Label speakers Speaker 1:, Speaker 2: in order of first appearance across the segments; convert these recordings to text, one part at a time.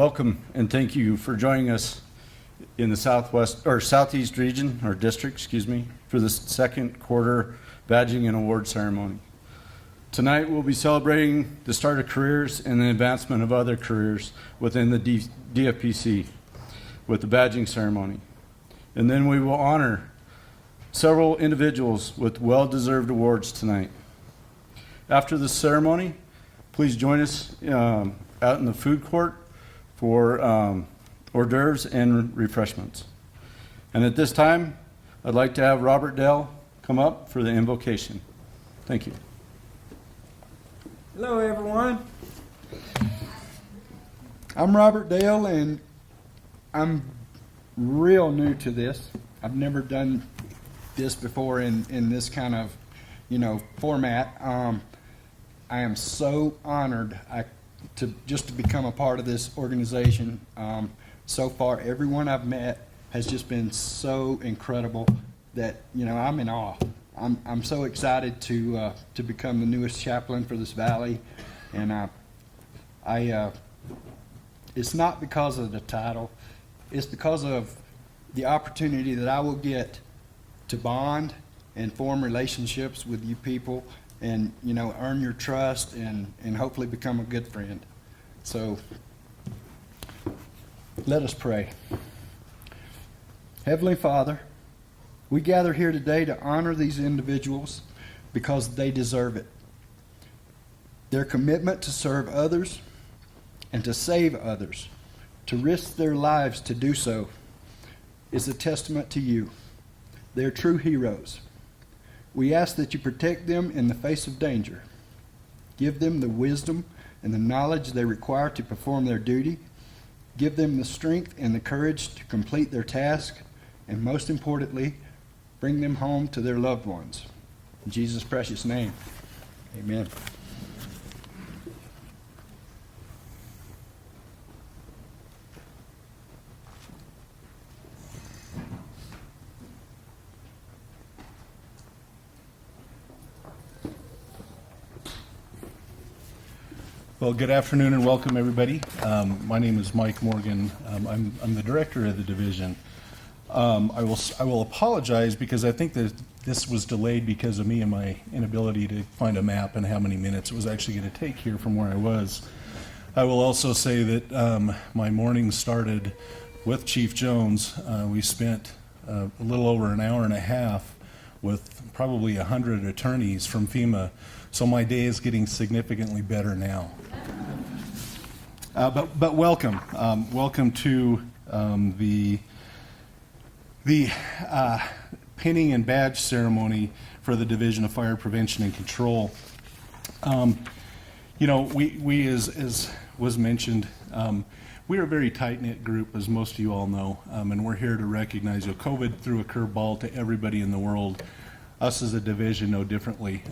Speaker 1: Welcome and thank you for joining us in the Southeast region, or district, for the second quarter badging and award ceremony. Tonight we'll be celebrating the start of careers and the advancement of other careers within the DFPC with the badging ceremony. And then we will honor several individuals with well-deserved awards tonight. After the ceremony, please join us out in the food court for hors d'oeuvres and refreshments. And at this time, I'd like to have Robert Dell come up for the invocation. Thank you.
Speaker 2: Hello, everyone. I'm Robert Dale, and I'm real new to this. I've never done this before in this kind of, format. I am so honored to become a part of this organization. So far, everyone I've met has just been so incredible that I'm in awe. I'm so excited to become the newest chaplain for this valley, and it's not because of the title. It's because of the opportunity that I will get to bond and form relationships with you people, and earn your trust and hopefully become a good friend. So let us pray. Heavenly Father, we gather here today to honor these individuals because they deserve it. Their commitment to serve others and to save others, to risk their lives to do so, is a testament to you. They're true heroes. We ask that you protect them in the face of danger. Give them the wisdom and the knowledge they require to perform their duty. Give them the strength and the courage to complete their task. And most importantly, bring them home to their loved ones. In Jesus' precious name, amen.
Speaker 3: Well, good afternoon and welcome, everybody. My name is Mike Morgan. I'm the director of the division. I will apologize because I think that this was delayed because of me and my inability to find a map and how many minutes it was actually going to take here from where I was. I will also say that my morning started with Chief Jones. We spent a little over an hour and a half with probably 100 attorneys from FEMA, so my day is getting significantly better now. But welcome. Welcome to the pinning and badge ceremony for the Division of Fire Prevention and Control. We as was mentioned, we are a very tight-knit group, as most of you all know, and we're here to recognize COVID threw a curveball to everybody in the world. Us as a division no differently.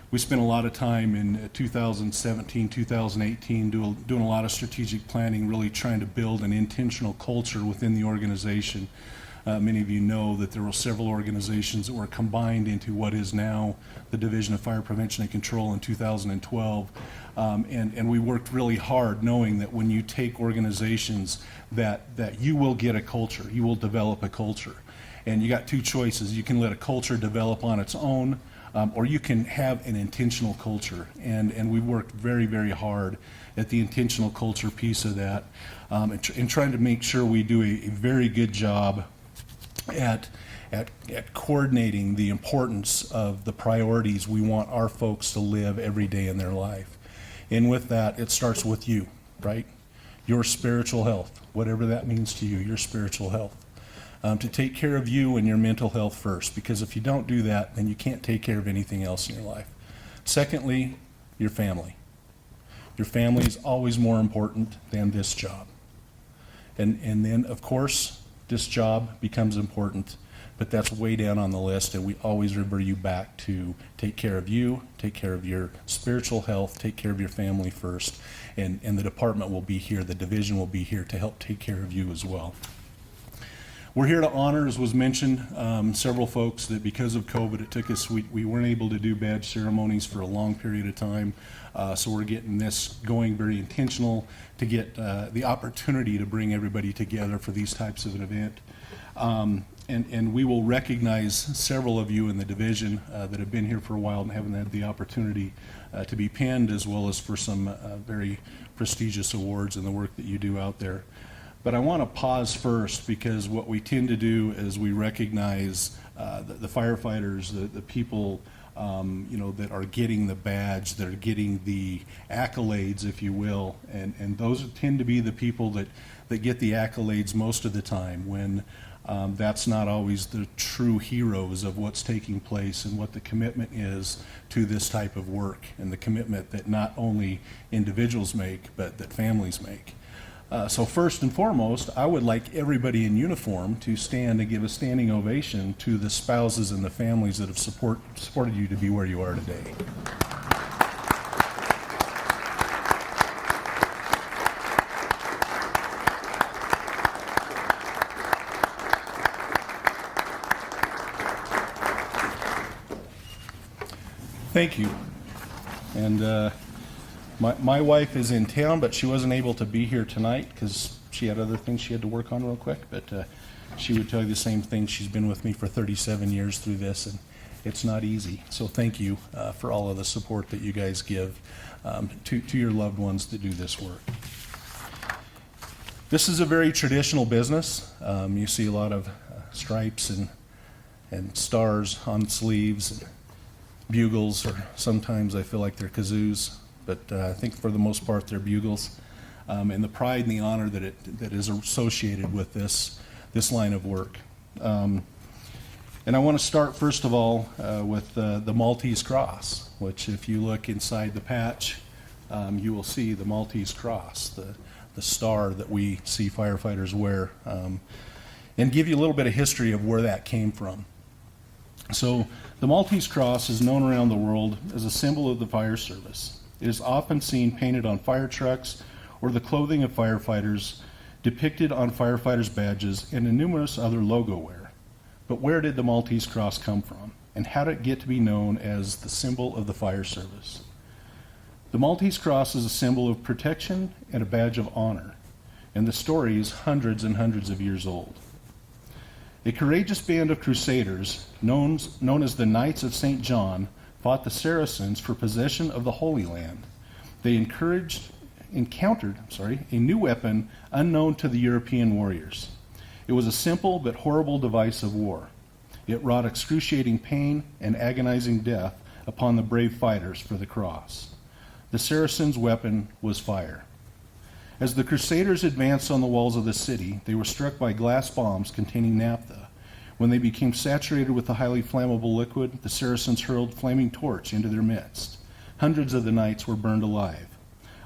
Speaker 3: We spent a lot of time in 2017, 2018 doing a lot of strategic planning, really trying to build an intentional culture within the organization. Many of you know that there were several organizations that were combined into what is now the Division of Fire Prevention and Control in 2012. And we worked really hard knowing that when you take organizations that you will get a culture, you will develop a culture. And you got two choices. You can let a culture develop on its own, or you can have an intentional culture. And we worked very, very hard at the intentional culture piece of that, and trying to make sure we do a very good job at coordinating the importance of the priorities we want our folks to live every day in their life. And with that, it starts with you, right? Your spiritual health, whatever that means to you, your spiritual health. To take care of you and your mental health first, because if you don't do that, then you can't take care of anything else in your life. Secondly, your family. Your family is always more important than this job. And then, of course, this job becomes important, but that's way down on the list, and we always refer you back to take care of you, take care of your spiritual health, take care of your family first, and the department will be here, the division will be here to help take care of you as well. We're here to honor, as was mentioned, several folks that because of COVID, it took us, we weren't able to do badge ceremonies for a long period of time. So we're getting this going very intentional to get the opportunity to bring everybody together for these types of an event. And we will recognize several of you in the division that have been here for a while and haven't had the opportunity to be pinned, as well as for some very prestigious awards and the work that you do out there. But I want to pause first, because what we tend to do is we recognize the firefighters, the people that are getting the badge, that are getting the accolades, if you will, and those tend to be the people that get the accolades most of the time, when that's not always the true heroes of what's taking place and what the commitment is to this type of work, and the commitment that not only individuals make, but that families make. So first and foremost, I would like everybody in uniform to stand and give a standing ovation to the spouses and the families that have supported you to be where you are today. Thank you. And my wife is in town, but she wasn't able to be here tonight because she had other things she had to work on real quick. But she would tell you the same thing. She's been with me for 37 years through this, and it's not easy. So thank you for all of the support that you guys give to your loved ones that do this work. This is a very traditional business. You see a lot of stripes and stars on sleeves, and bugles, or sometimes I feel like they're kazoos. But I think for the most part they're bugles, and the pride and the honor that is associated with this line of work. And I want to start first of all with the Maltese Cross, which if you look inside the patch, you will see the Maltese Cross, the star that we see firefighters wear, and give you a little bit of history of where that came from. So the Maltese Cross is known around the world as a symbol of the fire service. It is often seen painted on fire trucks or the clothing of firefighters, depicted on firefighters' badges, and in numerous other logo wear. But where did the Maltese Cross come from, and how did it get to be known as the symbol of the fire service? The Maltese Cross is a symbol of protection and a badge of honor, and the story is hundreds and hundreds of years old. A courageous band of crusaders, known as the Knights of St. John, fought the Saracens for possession of the Holy Land. They encountered a new weapon unknown to the European warriors. It was a simple but horrible device of war. It wrought excruciating pain and agonizing death upon the brave fighters for the cross. The Saracens' weapon was fire. As the Crusaders advanced on the walls of the city, they were struck by glass bombs containing naphtha. When they became saturated with the highly flammable liquid, the Saracens hurled flaming torch into their midst. Hundreds of the knights were burned alive.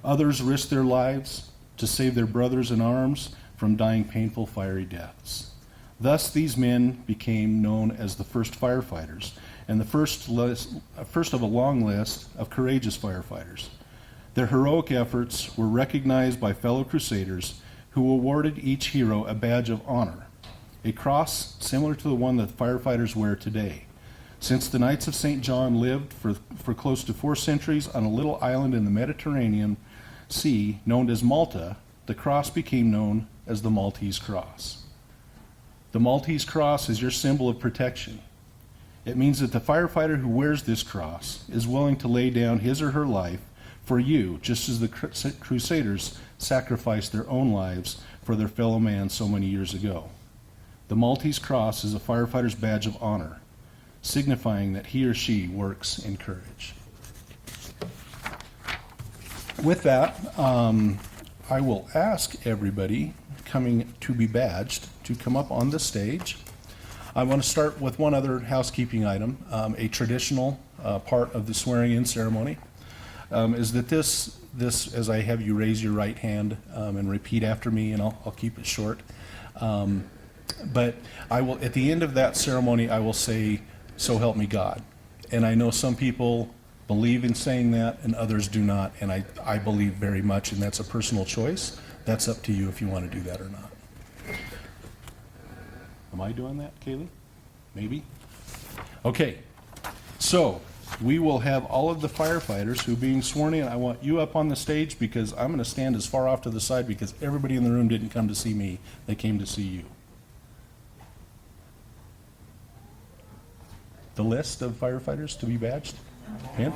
Speaker 3: Others risked their lives to save their brothers in arms from dying painful, fiery deaths. Thus, these men became known as the first firefighters, and the first of a long list of courageous firefighters. Their heroic efforts were recognized by fellow crusaders, who awarded each hero a badge of honor, a cross similar to the one that firefighters wear today. Since the Knights of St. John lived for close to 4 centuries on a little island in the Mediterranean Sea known as Malta, the cross became known as the Maltese Cross. The Maltese Cross is your symbol of protection. It means that the firefighter who wears this cross is willing to lay down his or her life for you, just as the Crusaders sacrificed their own lives for their fellow man so many years ago. The Maltese Cross is a firefighter's badge of honor, signifying that he or she works in courage. With that, I will ask everybody coming to be badged to come up on the stage. I want to start with one other housekeeping item. A traditional part of the swearing-in ceremony is that this, as I have you raise your right hand and repeat after me, and I'll keep it short. But I will, at the end of that ceremony, I will say, "So help me God." And I know some people believe in saying that and others do not, and I believe very much, and that's a personal choice. That's up to you if you want to do that or not. Am I doing that, Kaylee? Maybe? Okay, so we will have all of the firefighters who are being sworn in. I want you up on the stage because I'm going to stand as far off to the side because everybody in the room didn't come to see me. They came to see you. The list of firefighters to be badged? Hint?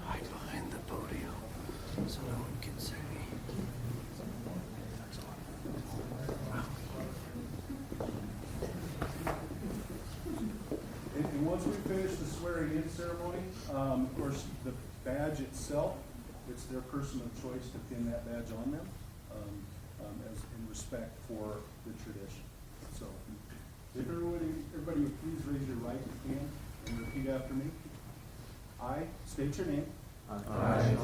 Speaker 4: Hide behind the podium so no one can see me.
Speaker 3: And once we finish the swearing in ceremony, of course, the badge itself, it's their person of choice to pin that badge on them, as in respect for the tradition. So, if everybody would please raise your right hand and repeat after me. I state your name.
Speaker 4: I,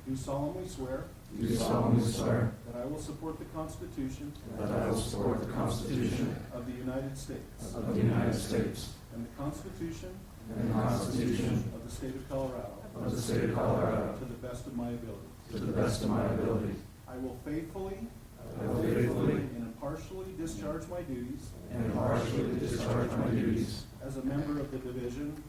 Speaker 3: Do solemnly swear
Speaker 4: do solemnly swear
Speaker 3: that I will support the Constitution
Speaker 4: that I will support the Constitution
Speaker 3: of the United States
Speaker 4: of the United States
Speaker 3: and the Constitution
Speaker 4: and the Constitution
Speaker 3: of the State of Colorado
Speaker 4: of the State of Colorado
Speaker 3: to the best of my ability.
Speaker 4: to the best of my ability.
Speaker 3: I will faithfully
Speaker 4: I will faithfully
Speaker 3: and impartially discharge my duties
Speaker 4: and impartially discharge my duties
Speaker 3: as a member of the Division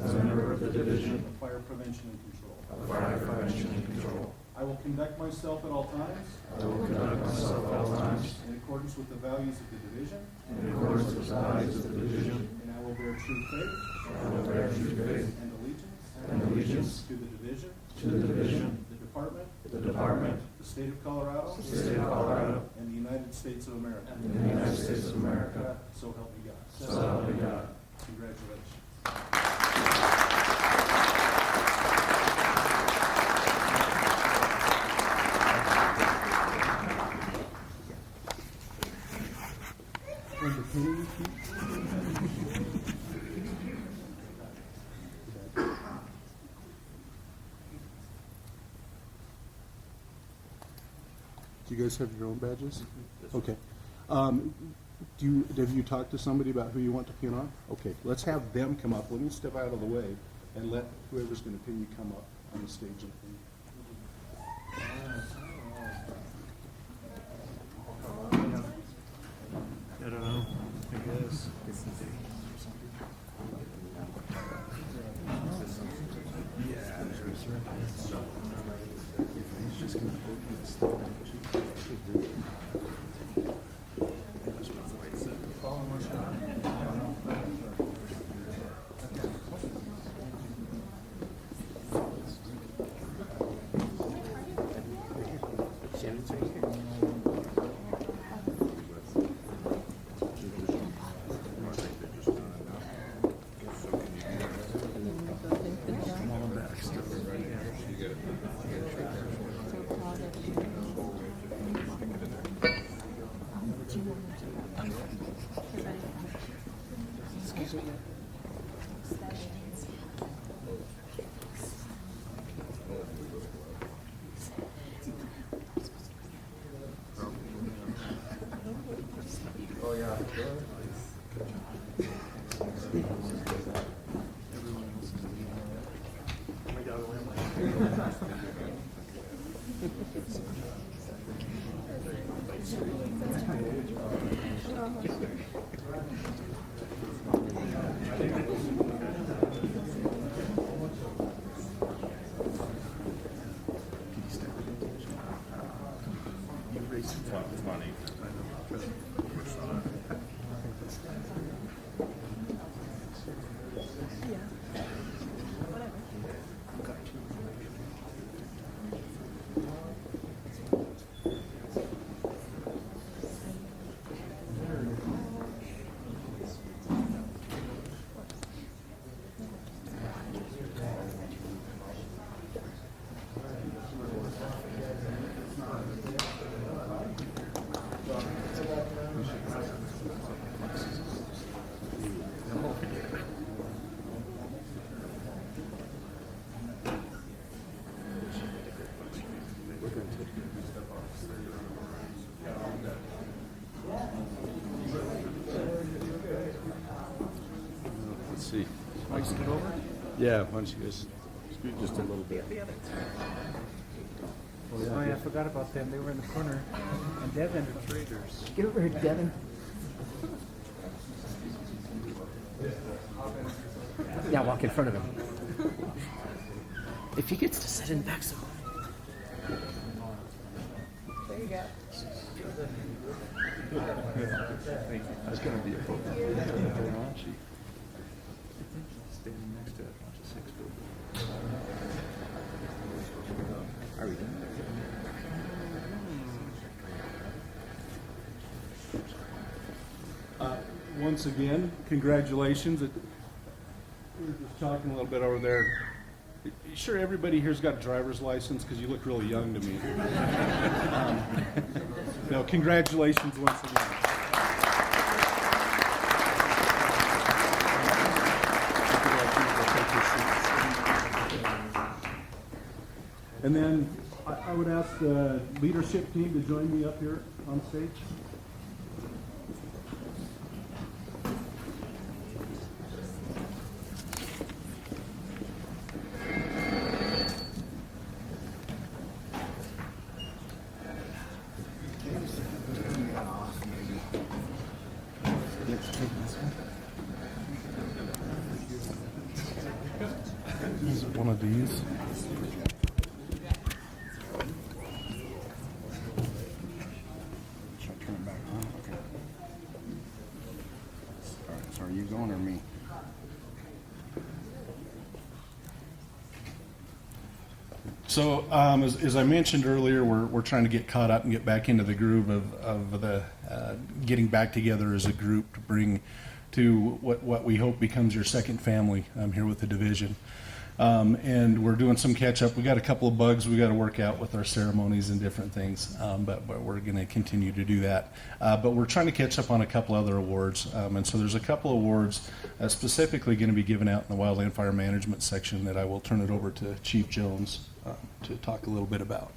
Speaker 4: as a member of the Division
Speaker 3: of Fire Prevention and Control.
Speaker 4: of Fire Prevention and Control.
Speaker 3: I will conduct myself at all times
Speaker 4: I will conduct myself at all times
Speaker 3: in accordance with the values of the Division,
Speaker 4: in accordance with the values of the Division,
Speaker 3: and I will bear true faith
Speaker 4: and I will bear true faith
Speaker 3: and allegiance
Speaker 4: and allegiance
Speaker 3: to the Division,
Speaker 4: to the Division,
Speaker 3: the Department,
Speaker 4: the Department,
Speaker 3: the State of Colorado,
Speaker 4: the State of Colorado,
Speaker 3: and the United States of America.
Speaker 4: and the United States of America.
Speaker 3: So help me God.
Speaker 4: So help me God.
Speaker 3: Congratulations.
Speaker 5: Do you guys have your own badges? Okay. Have you talked to somebody about who you want to pin on? Okay, let's have them come up. Let me step out of the way and let whoever's going to pin you come up on the stage and pin you.
Speaker 4: I don't know. I guess.
Speaker 1: see.
Speaker 6: Want to scoot over?
Speaker 1: Yeah, why don't you guys scoot just a little bit?
Speaker 6: Oh yeah, I forgot about them. They were in the corner. And Devin, the traders.
Speaker 4: Get over here, Devin. Yeah, walk in front of him. If he gets to sit in back so.
Speaker 6: There you go.
Speaker 1: That's going to be a photo. Standing next to a bunch of 6 foot. Are we done?
Speaker 3: Once again, congratulations. We were just talking a little bit over there. You sure everybody here's got a driver's license? Because you look really young to me. No, congratulations once again. And then I would ask the leadership team to join me up here on stage. Is it one of these?
Speaker 2: Should I turn it back on? Okay. All right, so are you going or me?
Speaker 3: So, as I mentioned earlier, we're trying to get caught up and get back into the groove of the getting back together as a group to bring to what we hope becomes your second family here with the division. And we're doing some catch up. We got a couple of bugs we got to work out with our ceremonies and different things, but we're going to continue to do that. But we're trying to catch up on a couple other awards, and so there's a couple of awards specifically going to be given out in the Wildland Fire Management section that I will turn it over to Chief Jones to talk a little bit about.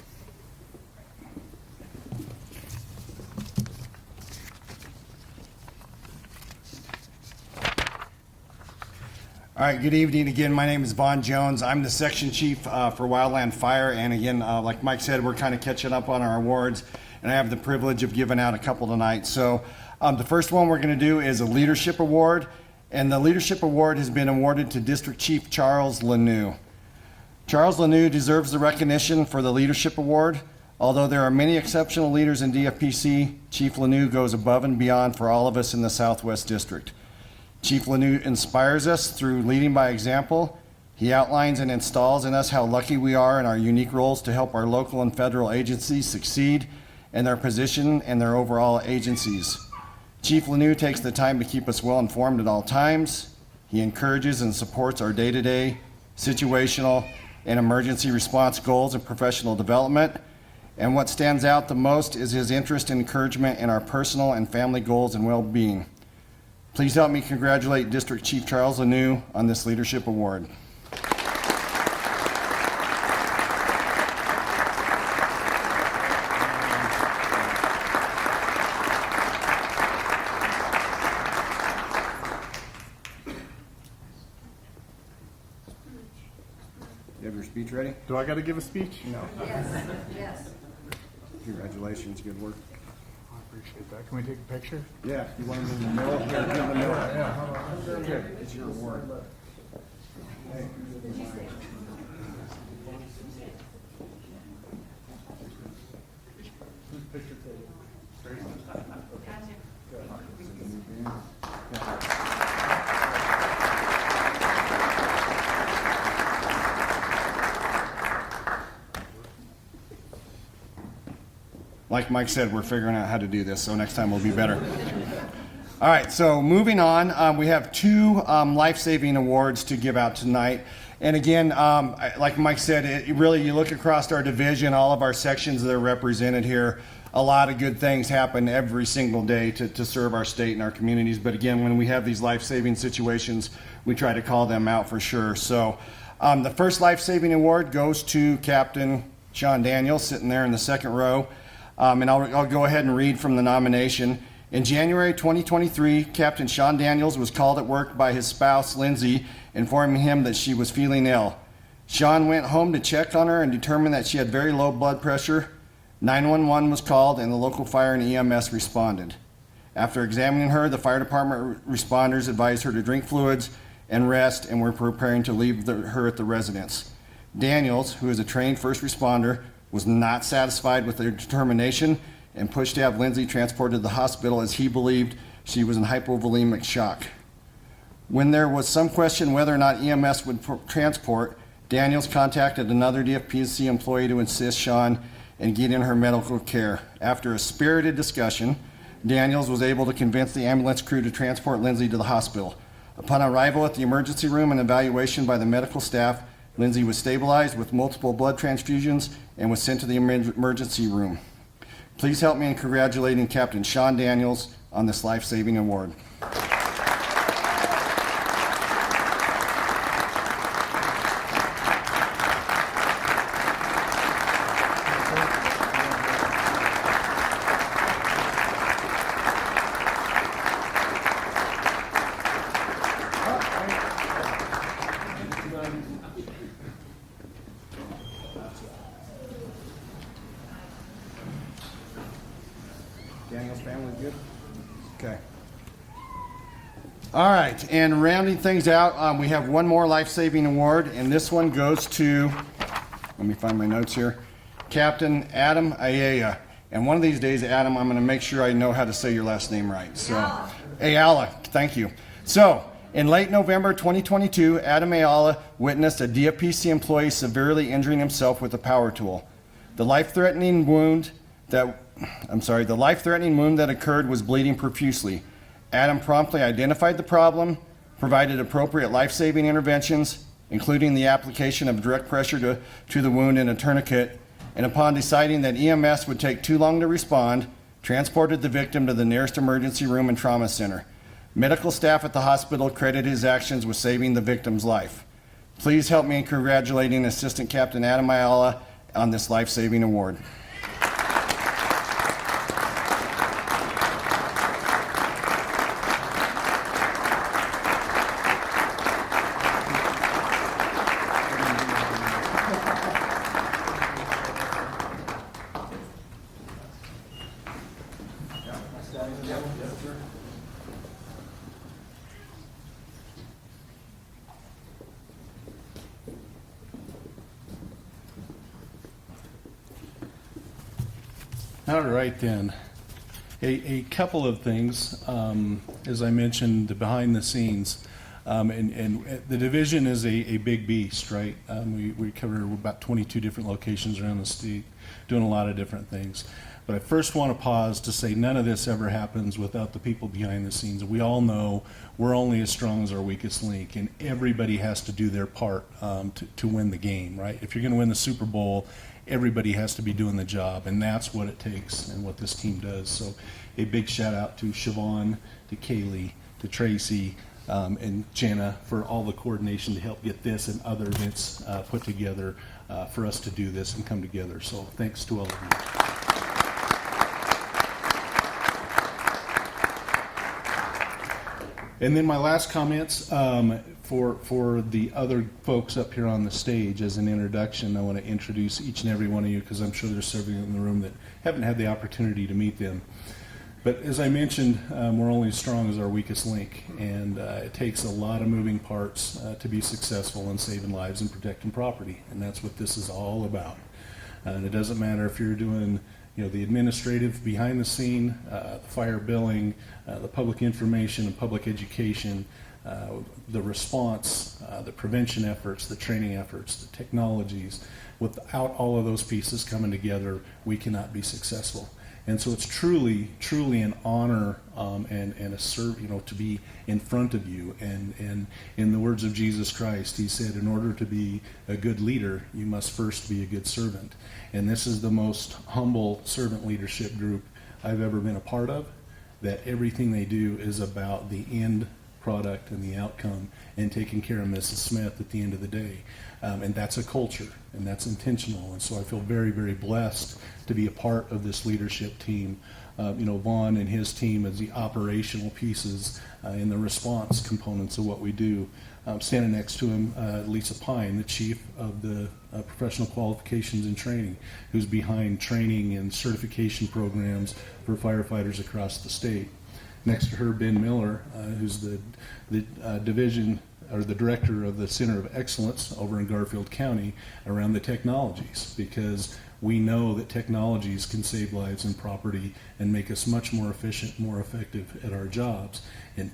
Speaker 7: All right, good evening again. My name is Vaughn Jones. I'm the section chief for Wildland Fire. And again, like Mike said, we're kind of catching up on our awards. And I have the privilege of giving out a couple tonight. So the first one we're going to do is a leadership award. And the leadership award has been awarded to District Chief Charles Lanou. Charles Lanou deserves the recognition for the leadership award. Although there are many exceptional leaders in DFPC, Chief Lanou goes above and beyond for all of us in the Southwest District. Chief Lanou inspires us through leading by example. He outlines and installs in us how lucky we are in our unique roles to help our local and federal agencies succeed in their position and their overall agencies. Chief Lanou takes the time to keep us well informed at all times. He encourages and supports our day-to-day, situational, and emergency response goals and professional development. And what stands out the most is his interest and encouragement in our personal and family goals and well-being. Please help me congratulate District Chief Charles Lanou on this leadership award. You have your speech ready?
Speaker 5: Do I got to give a speech?
Speaker 7: No.
Speaker 8: Yes, yes.
Speaker 7: Congratulations, good work.
Speaker 6: I appreciate that. Can we take a picture?
Speaker 7: Yeah, you want them in the middle? Here, in the middle.
Speaker 6: Yeah, how about
Speaker 7: Here, it's your award. Like Mike said, we're figuring out how to do this, so next time will be better. All right, so moving on, we have two life-saving awards to give out tonight. And again, like Mike said, you look across our division, all of our sections that are represented here, a lot of good things happen every single day to serve our state and our communities. But again, when we have these life-saving situations, we try to call them out for sure. So the first life-saving award goes to Captain Sean Daniels, sitting there in the second row. And I'll go ahead and read from the nomination. In January 2023, Captain Sean Daniels was called at work by his spouse, Lindsay, informing him that she was feeling ill. Sean went home to check on her and determined that she had very low blood pressure. 911 was called and the local fire and EMS responded. After examining her, the fire department responders advised her to drink fluids and rest and were preparing to leave her at the residence. Daniels, who is a trained first responder, was not satisfied with their determination and pushed to have Lindsay transported to the hospital as he believed she was in hypovolemic shock. When there was some question whether or not EMS would transport, Daniels contacted another dfpc employee to assist Sean in getting her medical care. After a spirited discussion, Daniels was able to convince the ambulance crew to transport Lindsay to the hospital. Upon arrival at the emergency room and evaluation by the medical staff, Lindsay was stabilized with multiple blood transfusions and was sent to the emergency room. Please help me in congratulating Captain Sean Daniels on this life-saving award. Daniel's family good? Okay. All right, and rounding things out, we have one more life-saving award, and this one goes to, let me find my notes here, Captain Adam Ayala. And one of these days, Adam, I'm going to make sure I know how to say your last name right. So, Ayala, thank you. So, in late November 2022, Adam Ayala witnessed a DFPC employee severely injuring himself with a power tool. The life-threatening wound that occurred was bleeding profusely. Adam promptly identified the problem, provided appropriate life-saving interventions, including the application of direct pressure to the wound and a tourniquet, and upon deciding that EMS would take too long to respond, transported the victim to the nearest emergency room and trauma center. Medical staff at the hospital credited his actions with saving the victim's life. Please help me in congratulating Assistant Captain Adam Ayala on this life-saving award.
Speaker 3: All right then. A couple of things, as I mentioned, the behind the scenes, and the division is a big beast, right? We cover about 22 different locations around the state, doing a lot of different things. But I first want to pause to say none of this ever happens without the people behind the scenes. We all know we're only as strong as our weakest link, and everybody has to do their part to win the game, right? If you're going to win the Super Bowl, everybody has to be doing the job, and that's what it takes and what this team does. So a big shout out to Siobhan, to Kaylee, to Tracy, and Jenna for all the coordination to help get this and other events put together for us to do this and come together. So thanks to all of you. And then my last comments for the other folks up here on the stage as an introduction. I want to introduce each and every one of you because I'm sure there's several in the room that haven't had the opportunity to meet them. But as I mentioned, we're only as strong as our weakest link, and it takes a lot of moving parts to be successful in saving lives and protecting property, and that's what this is all about. And it doesn't matter if you're doing the administrative behind the scene, the fire billing, the public information and public education, the response, the prevention efforts, the training efforts, the technologies. Without all of those pieces coming together, we cannot be successful. And so it's truly, truly an honor and a to be in front of you. And in the words of Jesus Christ, he said, in order to be a good leader, you must first be a good servant. And this is the most humble servant leadership group I've ever been a part of, that everything they do is about the end product and the outcome and taking care of Mrs. Smith at the end of the day. And that's a culture, and that's intentional. And so I feel very, very blessed to be a part of this leadership team. Vaughn and his team as the operational pieces and the response components of what we do. Standing next to him, Lisa Pine, the chief of the professional qualifications and training, who's behind training and certification programs for firefighters across the state. Next to her, Ben Miller, who's the division or the director of the Center of Excellence over in Garfield County around the technologies, because we know that technologies can save lives and property and make us much more efficient, more effective at our jobs. And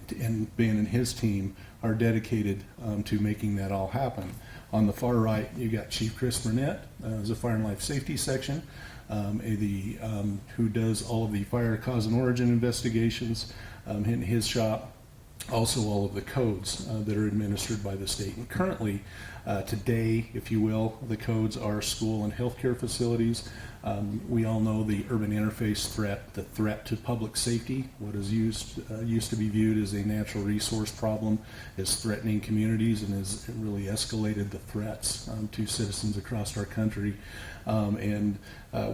Speaker 3: Ben and his team are dedicated to making that all happen. On the far right, you got Chief Chris Burnett, who's a fire and life safety section, who does all of the fire cause and origin investigations in his shop. Also all of the codes that are administered by the state. And currently, today, if you will, the codes are school and healthcare facilities. We all know the urban interface threat, the threat to public safety, what is used to be viewed as a natural resource problem, is threatening communities and has really escalated the threats to citizens across our country.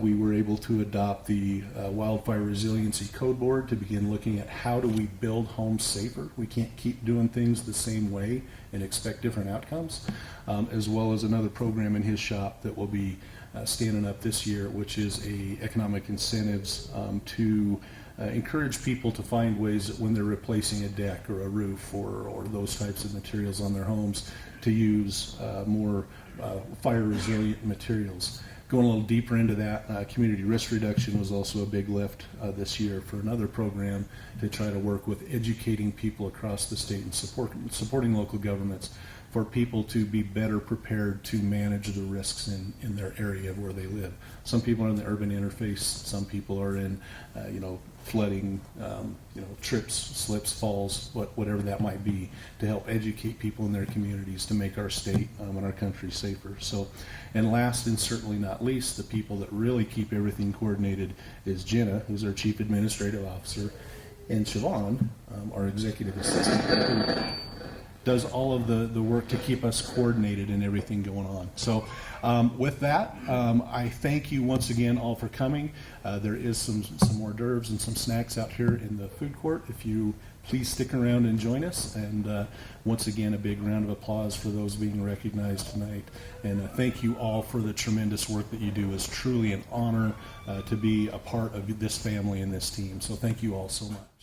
Speaker 3: We were able to adopt the Wildfire Resiliency Code Board to begin looking at how do we build homes safer. We can't keep doing things the same way and expect different outcomes, as well as another program in his shop that will be standing up this year, which is economic incentives to encourage people to find ways that when they're replacing a deck or a roof or those types of materials on their homes, to use more fire resilient materials. Going a little deeper into that, community risk reduction was also a big lift this year for another program to try to work with educating people across the state and supporting local governments for people to be better prepared to manage the risks in their area of where they live. Some people are in the urban interface, some people are in flooding, trips, slips, falls, whatever that might be, to help educate people in their communities to make our state and our country safer. So, and last and certainly not least, the people that really keep everything coordinated is Jenna, who's our Chief Administrative Officer, and Siobhan, our Executive Assistant, who does all of the work to keep us coordinated and everything going on. So with that, I thank you once again all for coming. There is some hors d'oeuvres and some snacks out here in the food court. If you please stick around and join us. And once again, a big round of applause for those being recognized tonight. And thank you all for the tremendous work that you do. It's truly an honor to be a part of this family and this team. So thank you all so much.